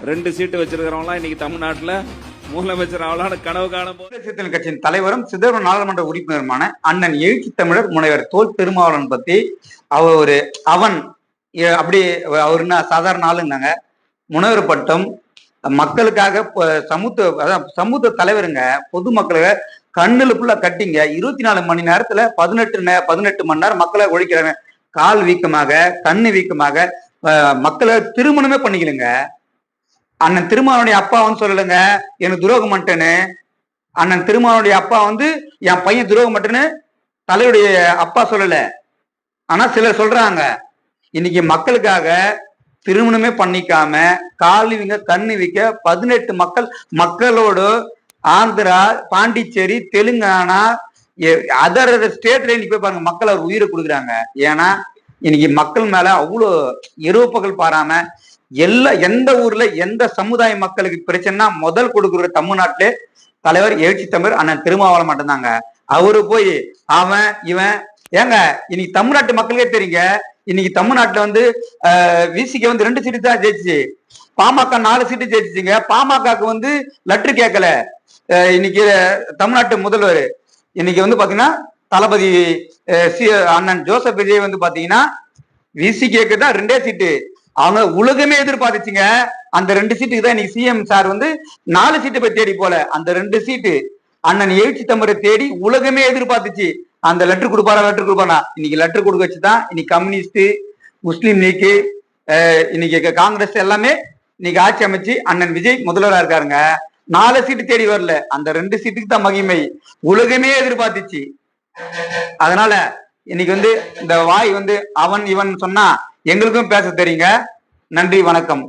2 சீட்டு வச்சிருக்கிறவங்களாம் இன்னைக்கு தமிழ்நாட்டில் முதலமைச்சர் ஆகலான்னு கனவு காணும் போது சிறுத்தைகள் கட்சியின் தலைவரும் சிதம்பரம் நாடாளுமன்ற உறுப்பினருமான அண்ணன் எழுச்சி தமிழர் முனைவர் தோல் திருமாவளவன் பத்தி அவன் அப்படி அவர் என்ன சாதாரண ஆளுங்க, முனைவர் பட்டம் மக்களுக்காக சமூக தலைவருங்க. பொதுமக்களை கண்ணுக்குள்ள கட்டிங்க 24 மணி நேரத்துல 18 மணி நேரம் மக்களை ஒழிக்கிறாங்க. கால் வீக்கமாக, கண்ணு வீக்கமாக மக்களை திருமணமே பண்ணிக்கலுங்க. அண்ணன் திருமாவனுடைய அப்பா சொல்லலைங்க எனக்கு துரோகம் பண்ணிட்டேன்னு. அண்ணன் திருமாவனுடைய அப்பா என் பையன் துரோகம் பண்ணிட்டேன்னு தலையுடைய அப்பா சொல்லல. ஆனா சிலர் சொல்றாங்க இன்னைக்கு மக்களுக்காக திருமணமே பண்ணிக்காம கால் வீங்க கண்ணு வீக்க 18 மக்களோடு ஆந்திரா, பாண்டிச்சேரி, தெலுங்கானா, அதர் ஸ்டேட்ல இன்னைக்கு போய் பாருங்க மக்கள் அவர் உயிரை கொடுக்குறாங்க. ஏன்னா இன்னைக்கு மக்கள் மேல அவ்வளோ எருவப்பகல் பாராம எந்த ஊர்ல எந்த சமுதாய மக்களுக்கு பிரச்சனைனா முதல் கொடுக்குற தமிழ்நாட்டிலே தலைவர் எழுச்சி தமிழர் அண்ணன் திருமாவளவன் மட்டும்தாங்க. அவரு போய் அவன் இவன் ஏங்க இன்னைக்கு தமிழ்நாட்டு மக்களுக்கே தெரியுங்க. இன்னைக்கு தமிழ்நாட்டுல விசிக்கு 2 சீட்டு தான் ஜெயிச்சு, பாமக 4 சீட்டு ஜெயிச்சுங்க. பாமகக்கு லெட்டர் கேட்கல. இன்னைக்கு தமிழ்நாட்டு முதல்வர் இன்னைக்கு பாத்தீங்கன்னா தளபதி அண்ணன் ஜோசப் விஜய் பாத்தீங்கன்னா விசி கேக்குதான் 2 சீட்டு. அவங்க உலகமே எதிர்பார்த்துச்சுங்க. அந்த 2 சீட்டுக்கு தான் இன்னைக்கு சிஎம் சார் 4 சீட்டு போய் தேடி போல. அந்த 2 சீட்டு அண்ணன் எழுச்சி தமிழரை தேடி உலகமே எதிர்பார்த்துச்சு. அந்த லெட்டர் கொடுப்பாரா இன்னைக்கு லெட்டர் கொடுக்க வச்சுதான் இன்னைக்கு கம்யூனிஸ்ட், முஸ்லீம் லீக்கு, இன்னைக்கு காங்கிரஸ் எல்லாமே இன்னைக்கு ஆட்சி அமைச்சு அண்ணன் விஜய் முதல்வரா இருக்காருங்க. 4 சீட்டு தேடி வரல. அந்த 2 சீட்டுக்கு தான் மகிமை உலகமே எதிர்பார்த்துச்சு. அதனால இன்னைக்கு இந்த வாய் அவன் இவன் சொன்னா எங்களுக்கும் பேச தெரியுங்க. நன்றி, வணக்கம்.